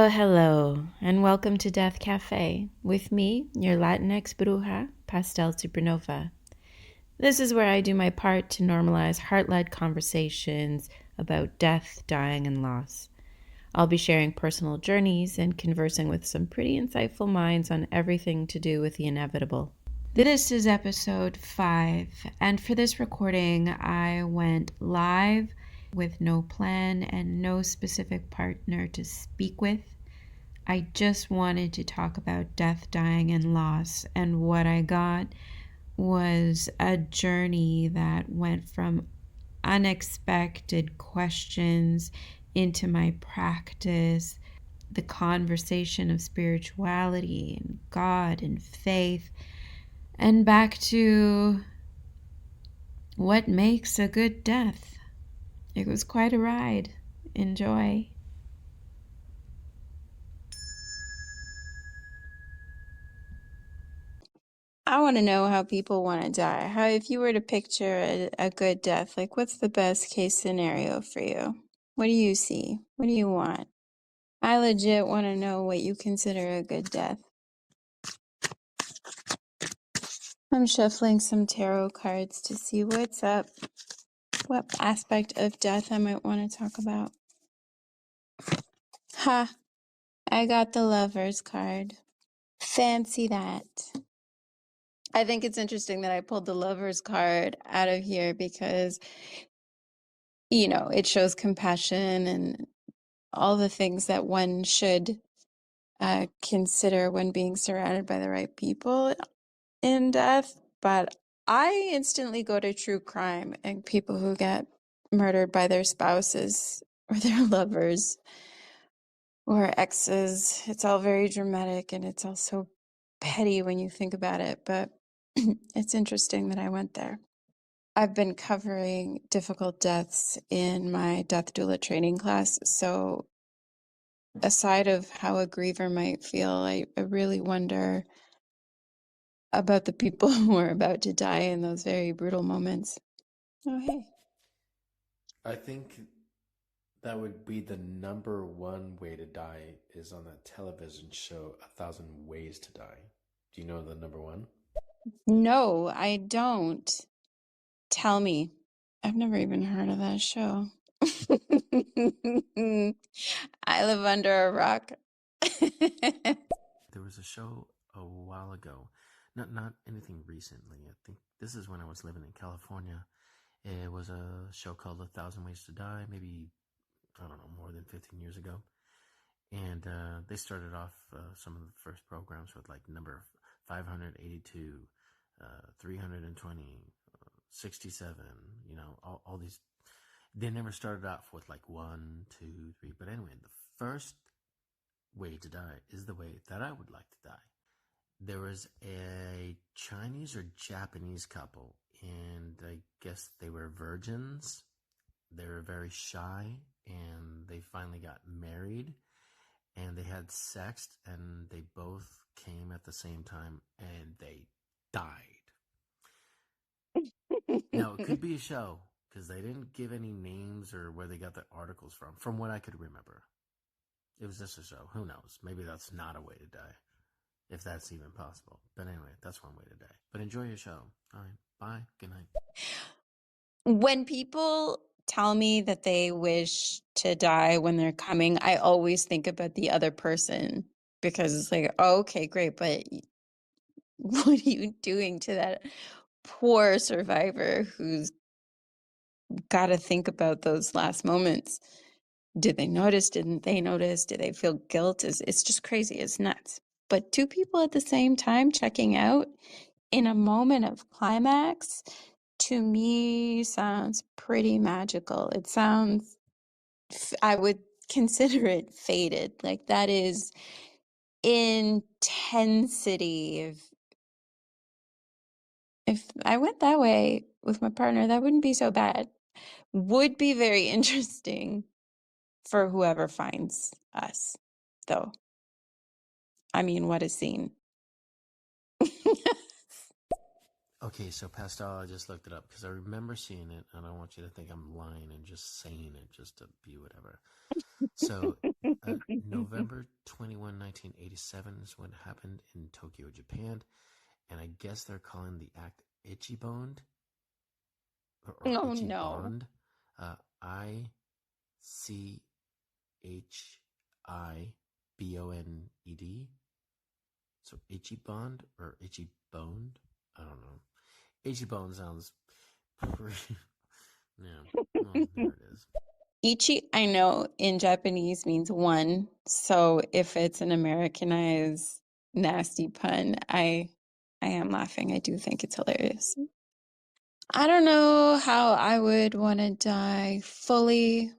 Well, hello, and welcome to Death Cafe with me, your Latinx bruja, Pastel Supernova. This is where I do my part to normalize heart-led conversations about death, dying, and loss. I'll be sharing personal journeys and conversing with some pretty insightful minds on everything to do with the inevitable. This is episode 5, and for this recording, I went live with no plan and no specific partner to speak with. I just wanted to talk about death, dying, and loss, and what I got was a journey that went from unexpected questions into my practice, the conversation of spirituality and God and faith, and back to what makes a good death. It was quite a ride. Enjoy. I want to know how people want to die. How, if you were to picture a good death, like what's the best case scenario for you? What do you see? What do you want? I legit want to know what you consider a good death. I'm shuffling some tarot cards to see what's up, what aspect of death I might want to talk about. Ha! I got the Lover's card. Fancy that. I think it's interesting that I pulled the Lover's card out of here because, it shows compassion and all the things that one should consider when being surrounded by the right people in death. But I instantly go to true crime and people who get murdered by their spouses or their lovers or exes. It's all very dramatic and it's all so petty when you think about it. But it's interesting that I went there. I've been covering difficult deaths in my death doula training class. So aside of how a griever might feel, I really wonder about the people who are about to die in those very brutal moments. Oh, hey. I think that would be the number one way to die is on that television show, A Thousand Ways to Die. Do you know the number one? No, I don't. Tell me. I've never even heard of that show. I live under a rock. There was a show a while ago, not anything recently. I think this is when I was living in California. It was a show called A Thousand Ways to Die, maybe, I don't know, more than 15 years ago. And they started off some of the first programs with like number 582, 320, 67, all these. They never started off with like one, two, three. But anyway, the first way to die is the way that I would like to die. There was a Chinese or Japanese couple, and I guess they were virgins. They were very shy, and they finally got married, and they had sex, and they both came at the same time, and they died. Now, it could be a show, because they didn't give any names or where they got the articles from what I could remember. It was just a show. Who knows? Maybe that's not a way to die, if that's even possible. But anyway, that's one way to die. But enjoy your show. All right. Bye. Good night. When people tell me that they wish to die when they're coming, I always think about the other person because it's like, oh, okay, great, but what are you doing to that poor survivor who's got to think about those last moments? Did they notice? Didn't they notice? Did they feel guilt? It's just crazy. It's nuts. But two people at the same time checking out in a moment of climax, to me, sounds pretty magical. It sounds, I would consider it fated. Like that is intensity. If I went that way with my partner, that wouldn't be so bad. Would be very interesting for whoever finds us, though. I mean, what a scene. Okay, so Pastel, I just looked it up because I remember seeing it, and I don't want you to think I'm lying and just saying it just to be whatever. So, November 21, 1987 is when it happened in Tokyo, Japan, and I guess they're calling the act Itchy Bond or Oh Itchy no. Bond, ICHIBONED. So Itchy Bond or Itchy Boned? I don't know. Itchy Bone sounds pretty. Yeah. Well, there it is. Ichi, I know in Japanese means one. So if it's an Americanized nasty pun, I am laughing. I do think it's hilarious. I don't know how I would want to die fully,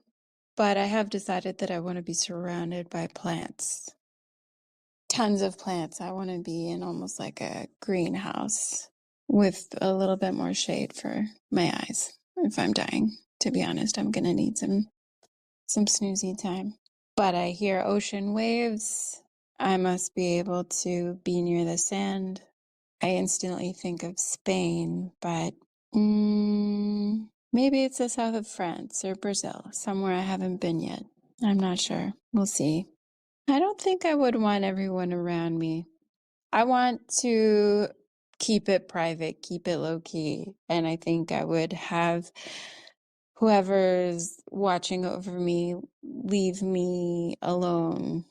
but I have decided that I want to be surrounded by plants. Tons of plants. I want to be in almost like a greenhouse with a little bit more shade for my eyes if I'm dying. To be honest, I'm gonna need some snoozy time. But I hear ocean waves. I must be able to be near the sand. I instantly think of Spain, but maybe it's the south of France or Brazil, somewhere I haven't been yet. I'm not sure. We'll see. I don't think I would want everyone around me. I want to keep it private, keep it low key. And I think I would have whoever's watching over me leave me alone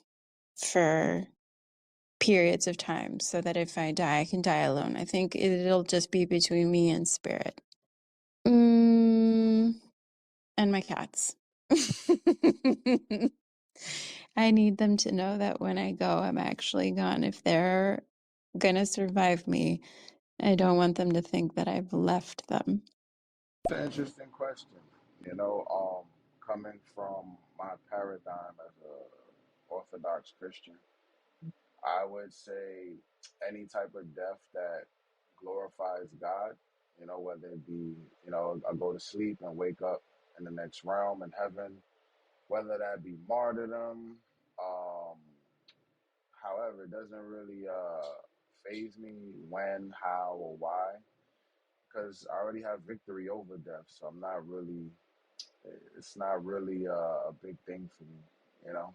for periods of time so that if I die, I can die alone. I think it'll just be between me and spirit. Mm, and my cats. I need them to know that when I go, I'm actually gone. If they're gonna survive me, I don't want them to think that I've left them. It's an interesting question. Coming from my paradigm as a Orthodox Christian, I would say any type of death that glorifies God, whether it be, I go to sleep and wake up in the next realm in heaven, whether that be martyrdom. Um, However, it doesn't really phase me when, how, or why, because I already have victory over death. So it's not really a big thing for me, you know?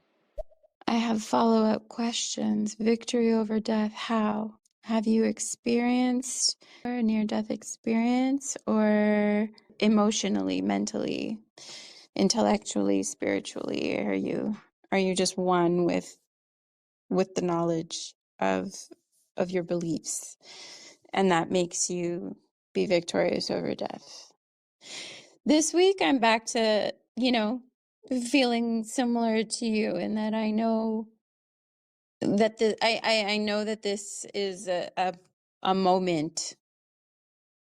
I have follow-up questions. Victory over death, how? Have you experienced a near-death experience or emotionally, mentally, intellectually, spiritually? Are you just one with the knowledge of your beliefs and that makes you be victorious over death? This week I'm back to, feeling similar to you in that I know that I know that this is a moment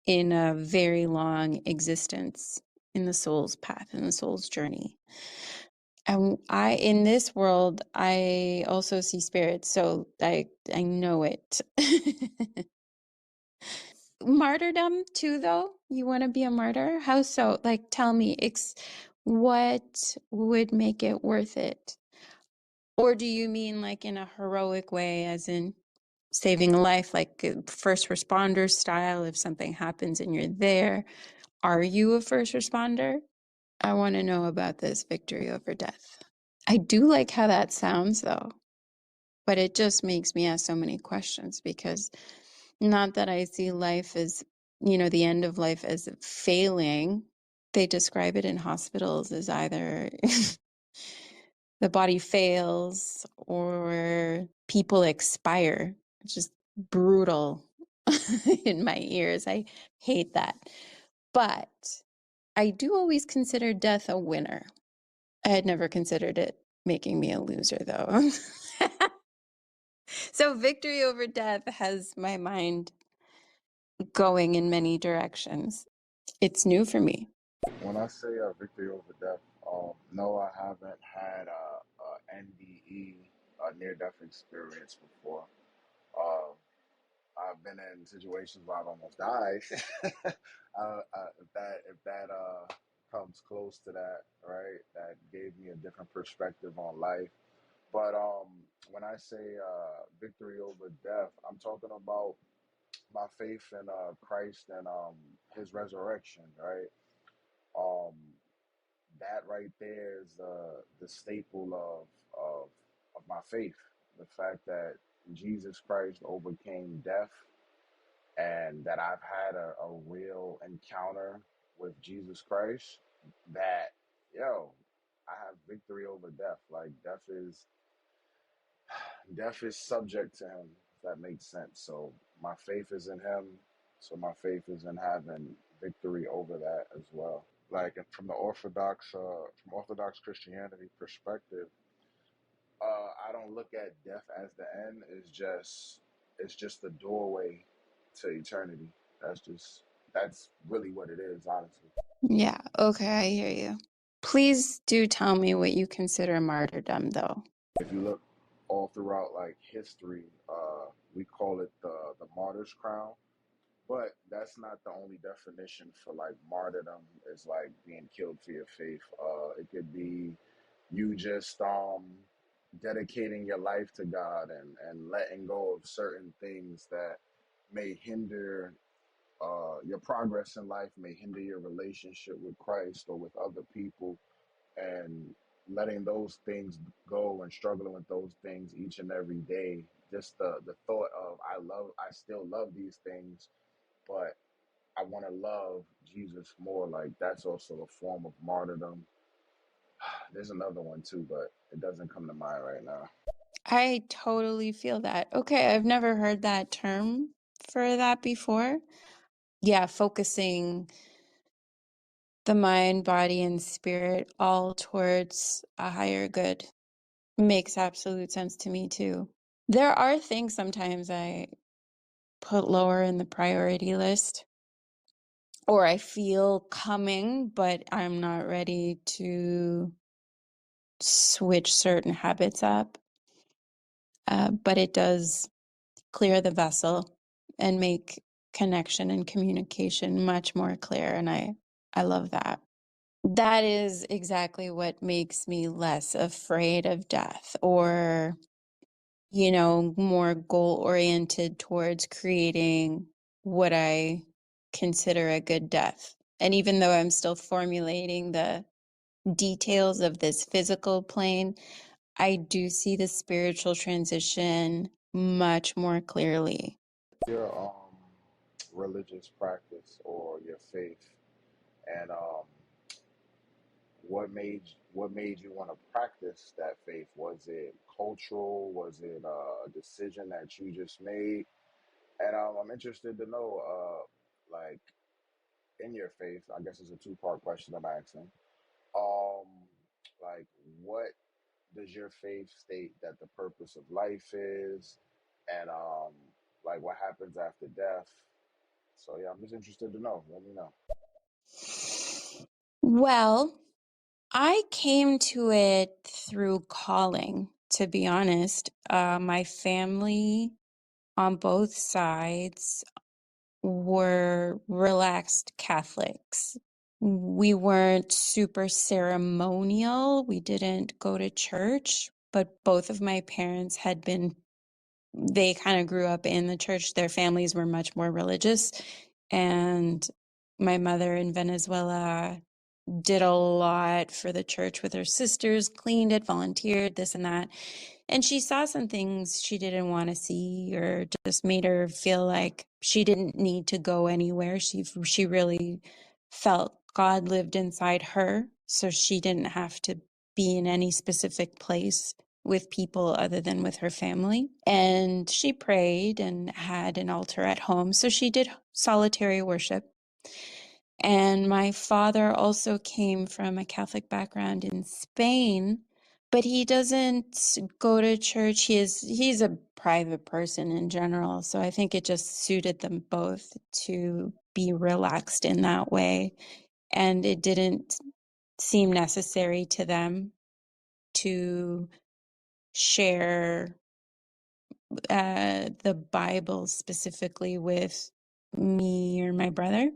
in a very long existence in the soul's path, in the soul's journey. And in this world, I also see spirits, so I know it. Martyrdom too, though. You want to be a martyr? How so? Like, tell me, what would make it worth it? Or do you mean like in a heroic way, as in saving a life, like first responder style? If something happens and you're there, are you a first responder? I want to know about this victory over death. I do like how that sounds, though, but it just makes me ask so many questions because not that I see life as, the end of life as failing. They describe it in hospitals as either the body fails or people expire, which is brutal in my ears. I hate that. But I do always consider death a winner. I had never considered it making me a loser, though. So victory over death has my mind going in many directions. It's new for me. When I say victory over death, no, I haven't had a NDE, a near-death experience before. Uh, I've been in situations where I've almost died. If that comes close to that, right, that gave me a different perspective on life. But when I say victory over death, I'm talking about my faith in Christ and his resurrection, right? Um, that right there is the staple of my faith. The fact that Jesus Christ overcame death, and that I've had a real encounter with Jesus Christ. That yo, I have victory over death. Like death is subject to him. If that makes sense. So my faith is in him. So my faith is in having victory over that as well. Like from the Orthodox Christianity perspective, I don't look at death as the end. It's just the doorway to eternity. That's really what it is, honestly. Yeah, okay, I hear you. Please do tell me what you consider martyrdom, though. If you look all throughout like history, we call it the martyr's crown. But that's not the only definition for like martyrdom. Is like being killed for your faith. It could be you just dedicating your life to God and letting go of certain things that may hinder your progress in life, may hinder your relationship with Christ or with other people, and letting those things go and struggling with those things each and every day. Just the thought of I still love these things, but I want to love Jesus more. Like that's also a form of martyrdom. There's another one too, but it doesn't come to mind right now. I totally feel that. Okay, I've never heard that term for that before. Yeah, focusing the mind, body, and spirit all towards a higher good makes absolute sense to me too. There are things sometimes I put lower in the priority list, or I feel coming, but I'm not ready to switch certain habits up. But it does clear the vessel and make connection and communication much more clear. And I love that. That is exactly what makes me less afraid of death, or, more goal oriented towards creating what I consider a good death. And even though I'm still formulating the details of this physical plane, I do see the spiritual transition much more clearly. Your religious practice or your faith, and what made you want to practice that faith? Was it cultural? Was it a decision that you just made? And I'm interested to know, like in your faith, I guess it's a two-part question I'm asking. Um, like, what does your faith state that the purpose of life is, and like what happens after death? So yeah, I'm just interested to know. Let me know. Well, I came to it through calling, to be honest. My family on both sides were relaxed Catholics. We weren't super ceremonial. We didn't go to church, but both of my parents they kind of grew up in the church. Their families were much more religious. And my mother in Venezuela did a lot for the church with her sisters, cleaned it, volunteered, this and that. And she saw some things she didn't want to see, or just made her feel like she didn't need to go anywhere. She really felt God lived inside her, so she didn't have to be in any specific place with people other than with her family. And she prayed and had an altar at home. So she did solitary worship. And my father also came from a Catholic background in Spain, but he doesn't go to church. He's a private person in general. So I think it just suited them both to be relaxed in that way. And it didn't seem necessary to them to share the Bible specifically with me or my brother.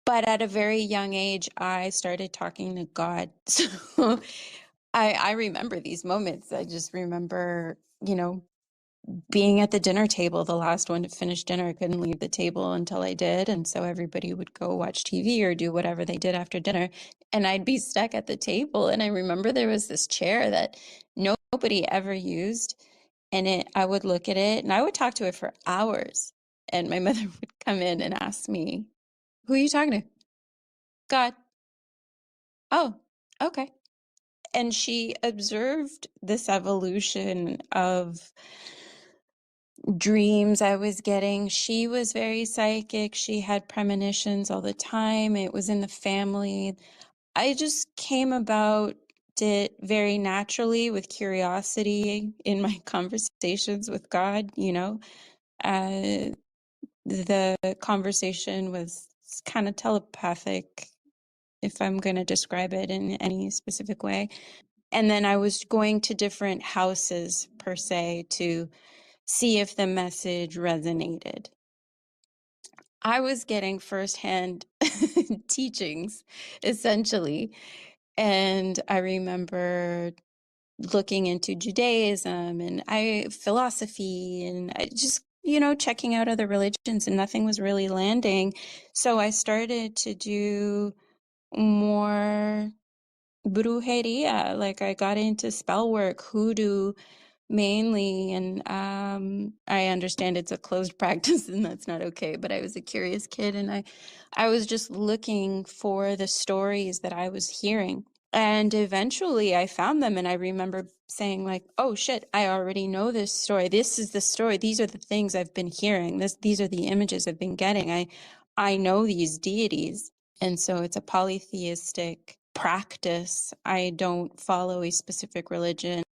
But at a very young age, I started talking to God. So I remember these moments. I just remember, being at the dinner table, the last one to finish dinner. I couldn't leave the table until I did. And so everybody would go watch TV or do whatever they did after dinner. And I'd be stuck at the table. And I remember there was this chair that nobody ever used. And I would look at it and I would talk to it for hours. And my mother would come in and ask me, "Who are you talking to?" "God." "Oh, okay." And she observed this evolution of dreams I was getting. She was very psychic. She had premonitions all the time. It was in the family. I just came about it very naturally with curiosity in my conversations with God, you know. The conversation was kind of telepathic, if I'm going to describe it in any specific way. And then I was going to different houses, per se, to see if the message resonated. I was getting firsthand teachings, essentially. And I remember looking into Judaism and philosophy and I just, checking out other religions, and nothing was really landing. So I started to do more brujeria. Like I got into spell work, hoodoo, mainly, and I understand it's a closed practice and that's not okay, but I was a curious kid, and I was just looking for the stories that I was hearing, and eventually I found them. And I remember saying, like, "Oh shit, I already know this story. This is the story. These are the things I've been hearing. These are the images I've been getting. I know these deities." And so it's a polytheistic practice. I don't follow a specific religion.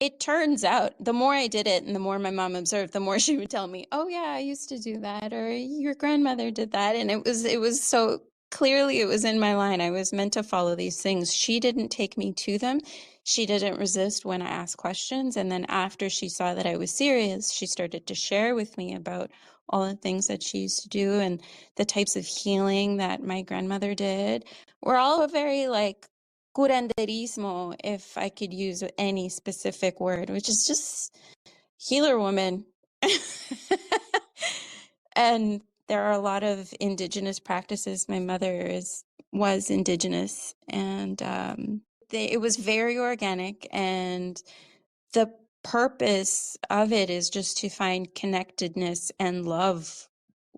It turns out the more I did it and the more my mom observed, the more she would tell me, "Oh yeah, I used to do that," or "Your grandmother did that." And it was so clearly it was in my line. I was meant to follow these things. She didn't take me to them. She didn't resist when I asked questions. And then after she saw that I was serious, she started to share with me about all the things that she used to do and the types of healing that my grandmother did. We're all very like curanderismo, if I could use any specific word, which is just healer woman. And there are a lot of indigenous practices. My mother was indigenous, and it was very organic, and the purpose of it is just to find connectedness and love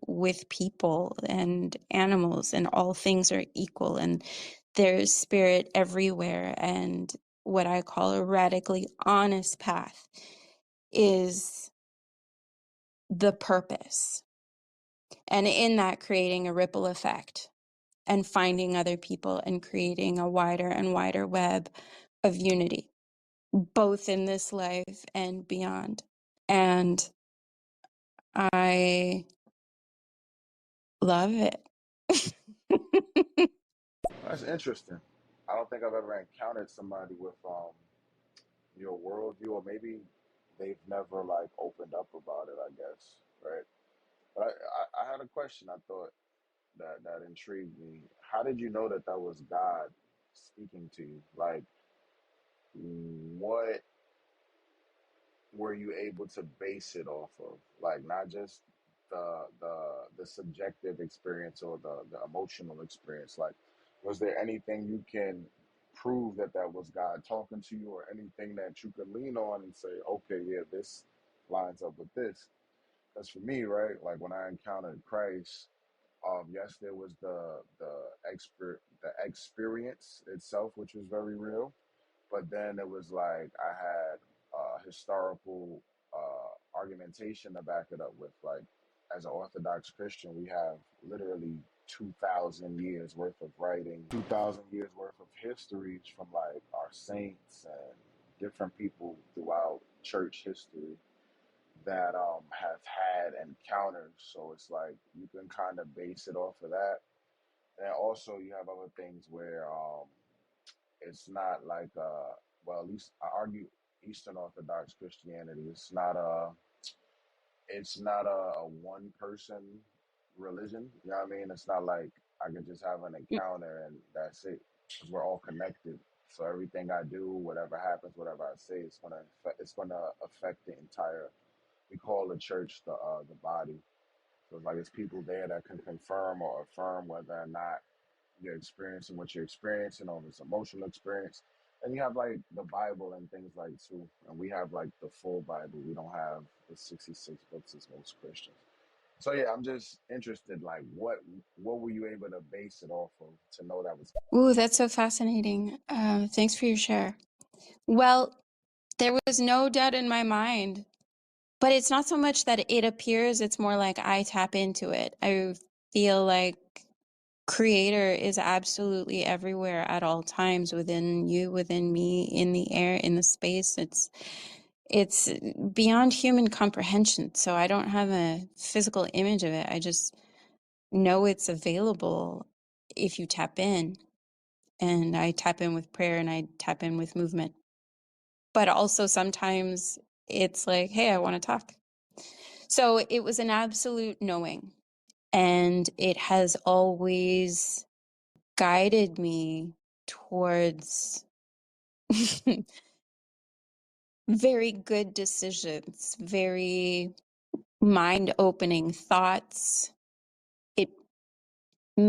with people and animals, and all things are equal, and there's spirit everywhere. And what I call a radically honest path is the purpose, and in that creating a ripple effect and finding other people and creating a wider and wider web of unity, both in this life and beyond. And I love it. That's interesting. I don't think I've ever encountered somebody with your worldview, or maybe they've never like opened up about it, I guess, right? But I had a question. I thought that intrigued me. How did you know that that was God speaking to you? Like, what were you able to base it off of? Like, not just the subjective experience or the emotional experience. Like, was there anything you can prove that that was God talking to you, or anything that you could lean on and say, okay, yeah, this lines up with this? Because for me, right, like when I encountered Christ, yes, there was the experience itself, which was very real, but then it was like I had historical argumentation to back it up with. Like, as an Orthodox Christian, we have literally 2,000 years worth of writing, 2,000 years worth of histories from like our saints and different people throughout church history that have had encounters. So it's like you can kind of base it off of that. And also you have other things where it's not like well, at least I argue Eastern Orthodox Christianity. It's not a one person religion. You know what I mean? It's not like I can just have an encounter and that's it. Because we're all connected. So everything I do, whatever happens, whatever I say, it's gonna affect the entire. We call the church the body. So it's like it's people there that can confirm or affirm whether or not you're experiencing what you're experiencing or if it's emotional experience. And you have like the Bible and things like too. And we have like the full Bible. We don't have the 66 books as most Christians. So yeah, I'm just interested. Like, what were you able to base it off of to know that was? Ooh, that's so fascinating. Thanks for your share. Well, there was no doubt in my mind, but it's not so much that it appears, it's more like I tap into it. I feel like Creator is absolutely everywhere at all times, within you, within me, in the air, in the space. It's beyond human comprehension. So I don't have a physical image of it. I just know it's available if you tap in. And I tap in with prayer and I tap in with movement. But also sometimes it's like, hey, I want to talk. So it was an absolute knowing. And it has always guided me towards very good decisions, very mind opening thoughts. It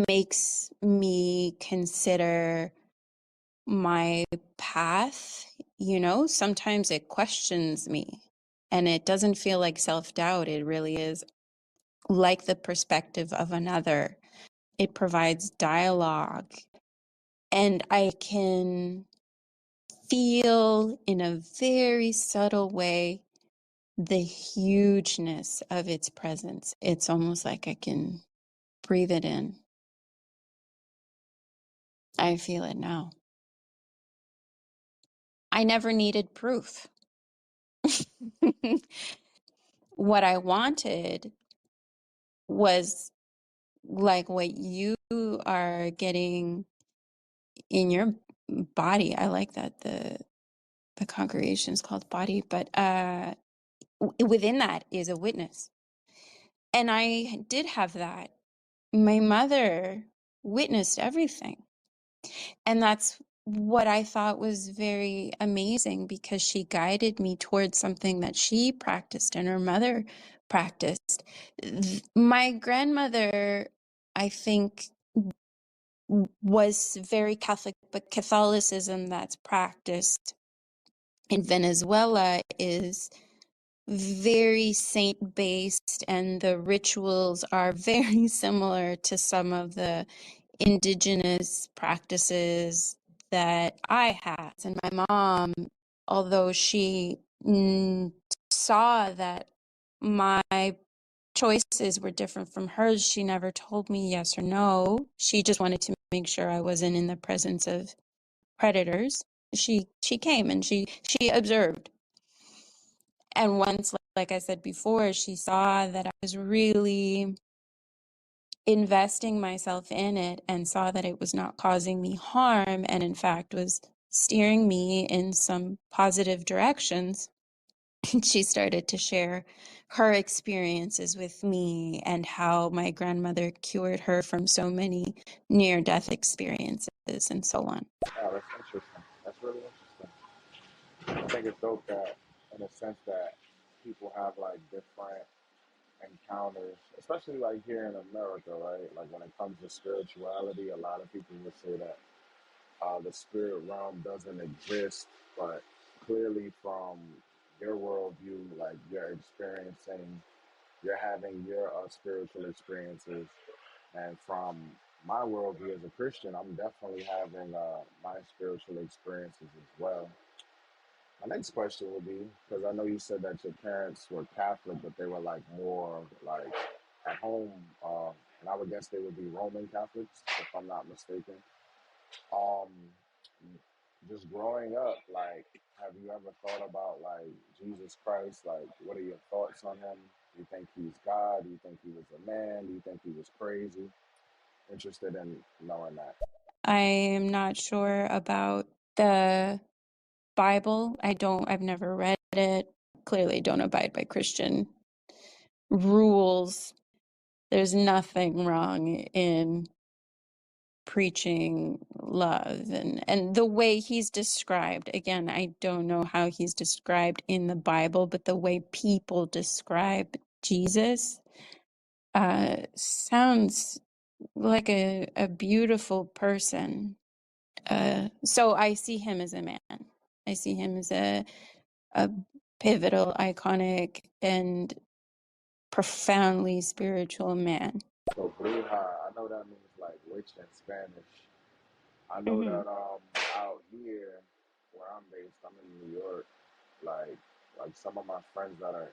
makes me consider my path. Sometimes it questions me and it doesn't feel like self-doubt. It really is like the perspective of another. It provides dialogue and I can feel in a very subtle way the hugeness of its presence. It's almost like I can breathe it in. I feel it now. I never needed proof. What I wanted was like what you are getting in your body. I like that the congregation is called body, but within that is a witness. And I did have that. My mother witnessed everything. And that's what I thought was very amazing because she guided me towards something that she practiced and her mother practiced. My grandmother, I think, was very Catholic, but Catholicism that's practiced in Venezuela is very saint based, and the rituals are very similar to some of the indigenous practices that I had. And my mom, although she saw that my choices were different from hers, she never told me yes or no. She just wanted to make sure I wasn't in the presence of predators. She came and she observed. And once, like I said before, she saw that I was really investing myself in it and saw that it was not causing me harm and in fact was steering me in some positive directions. She started to share her experiences with me and how my grandmother cured her from so many near-death experiences and so on. Oh, that's interesting. That's really interesting. I think it's dope that, in a sense, that people have like different encounters, especially like here in America, right? Like when it comes to spirituality, a lot of people would say that the spirit realm doesn't exist, but clearly from your worldview, like you're having your spiritual experiences, and from my worldview as a Christian, I'm definitely having my spiritual experiences as well. My next question would be, because I know you said that your parents were Catholic, but they were like more like at home, and I would guess they would be Roman Catholics, if I'm not mistaken. Um, just growing up, like, have you ever thought about like Jesus Christ? Like, what are your thoughts on him? Do you think he's God? Do you think he was a man? Do you think he was crazy? Interested in knowing that. I am not sure about the Bible. I've never read it. Clearly don't abide by Christian rules. There's nothing wrong in preaching love, and the way he's described, again, I don't know how he's described in the Bible, but the way people describe Jesus sounds like a beautiful person. So I see him as a man. I see him as a pivotal, iconic, and profoundly spiritual man. So bruja, I know that means like witch in Spanish. I know Hmm. that out here where I'm based, I'm in New York. Like some of my friends that are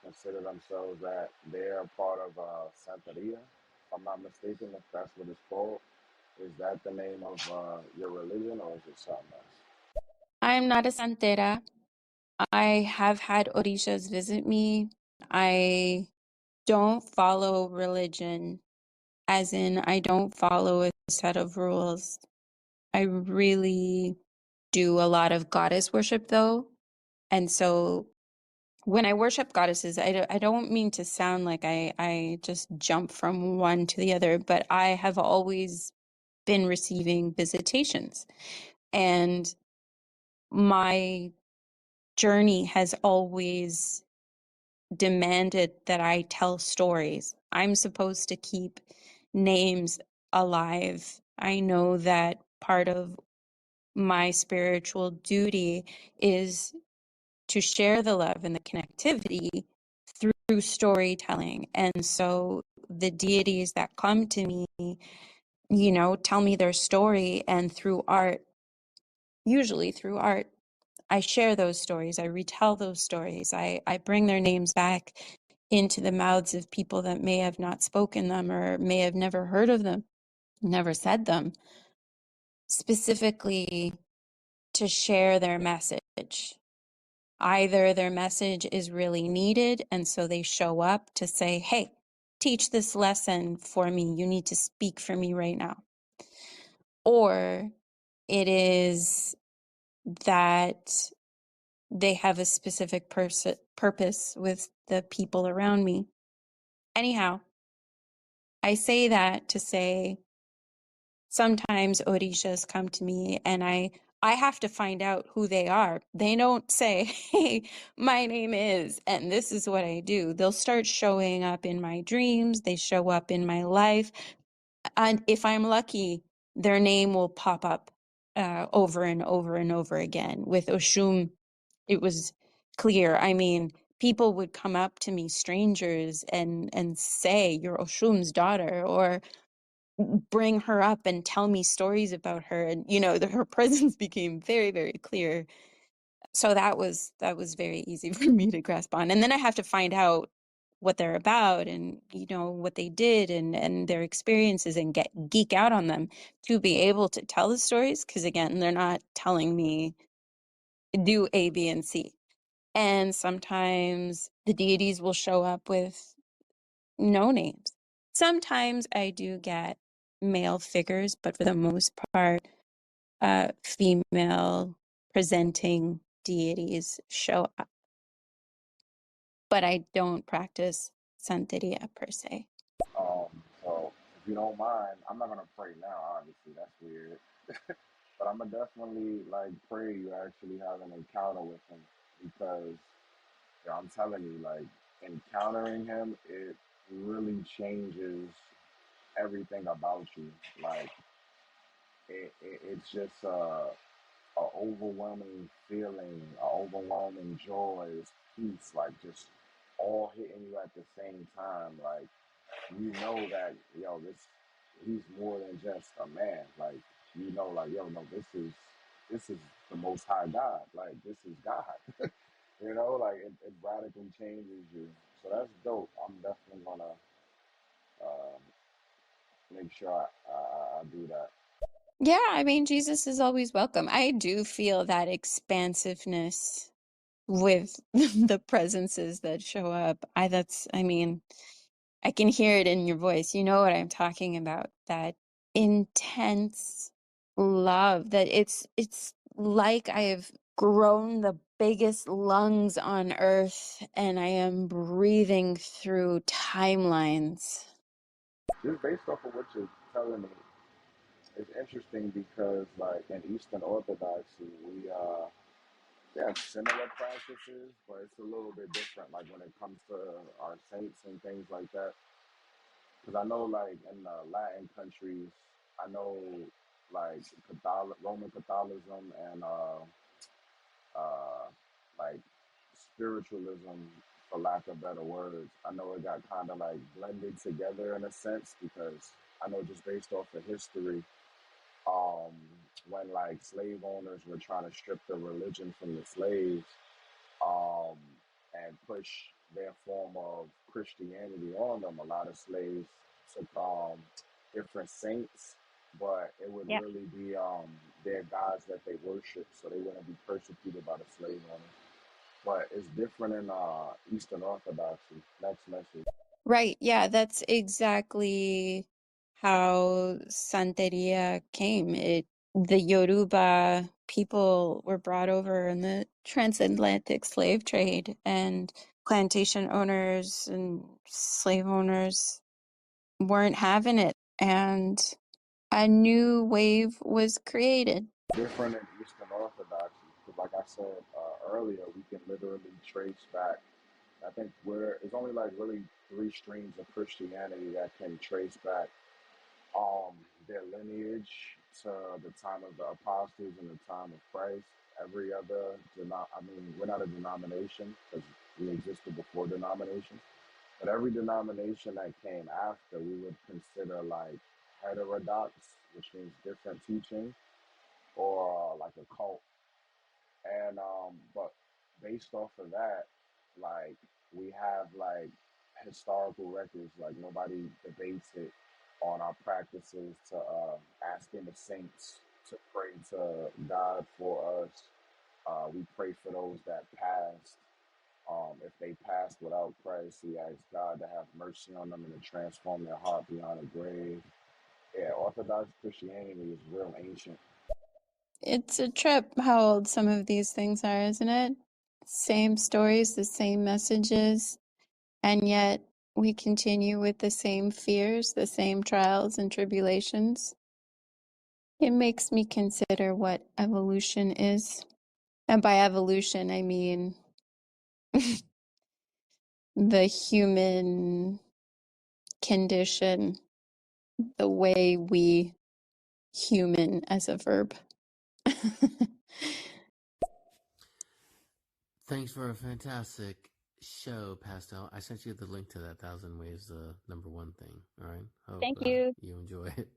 consider themselves that they're part of Santeria, if I'm not mistaken, if that's what it's called. Is that the name of your religion, or is it something else? I'm not a santera. I have had orishas visit me. I don't follow religion, as in, I don't follow a set of rules. I really do a lot of goddess worship, though. And so when I worship goddesses, I don't mean to sound like I just jump from one to the other, but I have always been receiving visitations. And my journey has always demanded that I tell stories. I'm supposed to keep names alive. I know that part of my spiritual duty is to share the love and the connectivity through storytelling. And so the deities that come to me, tell me their story, and through art, usually through art, I share those stories. I retell those stories. I bring their names back into the mouths of people that may have not spoken them or may have never heard of them, never said them, specifically to share their message. Either their message is really needed, and so they show up to say, hey, teach this lesson for me. You need to speak for me right now. Or it is that they have a specific purpose with the people around me. Anyhow, I say that to say sometimes orishas come to me and I have to find out who they are. They don't say, hey, my name is, and this is what I do. They'll start showing up in my dreams. They show up in my life. And if I'm lucky, their name will pop up over and over and over again. With Oshun, it was clear. I mean, people would come up to me, strangers, and say, you're Oshun's daughter, or bring her up and tell me stories about her. And, her presence became very, very clear. So that was very easy for me to grasp on. And then I have to find out what they're about and, what they did and their experiences, and geek out on them to be able to tell the stories. Because again, they're not telling me do A, B, and C. And sometimes the deities will show up with no names. Sometimes I do get male figures, but for the most part, female presenting deities show up. But I don't practice Santeria per se. So if you don't mind, I'm not gonna pray now. Obviously, that's weird. But I'm gonna definitely like pray you actually have an encounter with him, because I'm telling you, like, encountering him, it really changes everything about you. Like it's just a overwhelming feeling, a overwhelming joy, it's peace, like just all hitting you at the same time. Like that this he's more than just a man. Like like no, this is the Most High God. Like this is God. Like it radically changes you. So that's dope. I'm definitely gonna uh, make sure I do that. Yeah, I mean, Jesus is always welcome. I do feel that expansiveness with the presences that show up. I mean, I can hear it in your voice. You know what I'm talking about. That intense love, that it's like I have grown the biggest lungs on earth and I am breathing through timelines. Just based off of what you're telling me, it's interesting because like in Eastern Orthodoxy, we have similar practices, but it's a little bit different. Like when it comes to our saints and things like that. Because I know like in the Latin countries, I know like Roman Catholicism and uh, like spiritualism, for lack of better words. I know it got kind of like blended together in a sense because I know just based off of history, um, when like slave owners were trying to strip the religion from the slaves, um, and push their form of Christianity on them. A lot of slaves took different saints, but it would Yeah. really be their gods that they worship, so they wouldn't be persecuted by the slave owners. But it's different in Eastern Orthodoxy. Next message. Right. Yeah, that's exactly how Santeria came. The Yoruba people were brought over in the transatlantic slave trade, and plantation owners and slave owners weren't having it, and a new wave was created. Different in Eastern Orthodoxy, because like I said earlier, we can literally trace back. I think it's only like really three streams of Christianity that can trace back their lineage to the time of the apostles and the time of Christ. Every other, I mean, we're not a denomination because we existed before denominations, but every denomination that came after, we would consider like heterodox, which means different teaching, or like a cult. And but based off of that, like we have like historical records, like nobody debates it on our practices to asking the saints to pray to God for us. We pray for those that passed. If they passed without Christ, we ask God to have mercy on them and to transform their heart beyond the grave. Yeah, Orthodox Christianity is real ancient. It's a trip how old some of these things are, isn't it? Same stories, the same messages, and yet we continue with the same fears, the same trials and tribulations. It makes me consider what evolution is. And by evolution, I mean the human condition, the way we human as a verb. Thanks for a fantastic show, Pastel. I sent you the link to that Thousand Ways the number one thing. All right. Hope Thank you. you enjoy it.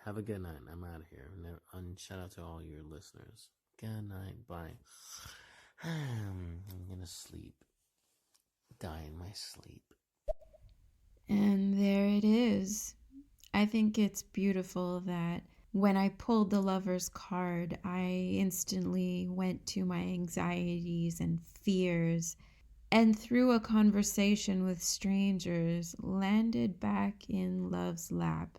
Have a good night. I'm out of here. And shout out to all your listeners. Good night. Bye. I'm gonna sleep. Die in my sleep. And there it is. I think it's beautiful that when I pulled the lover's card, I instantly went to my anxieties and fears, and through a conversation with strangers, landed back in love's lap.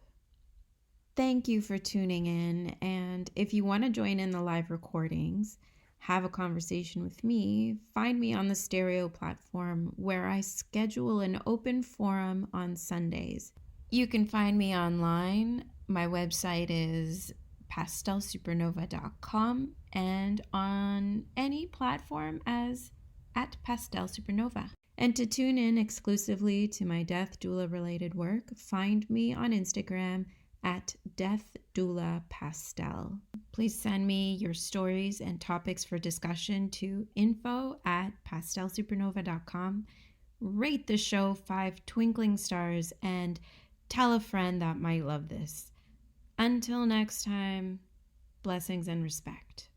Thank you for tuning in. And if you want to join in the live recordings, have a conversation with me, find me on the Stereo platform where I schedule an open forum on Sundays. You can find me online. My website is pastelsupernova.com and on any platform as at Pastel Supernova. And to tune in exclusively to my death doula related work, find me on Instagram at Death Doula Pastel. Please send me your stories and topics for discussion to info@pastelsupernova.com. Rate the show 5 twinkling stars and tell a friend that might love this. Until next time, blessings and respect.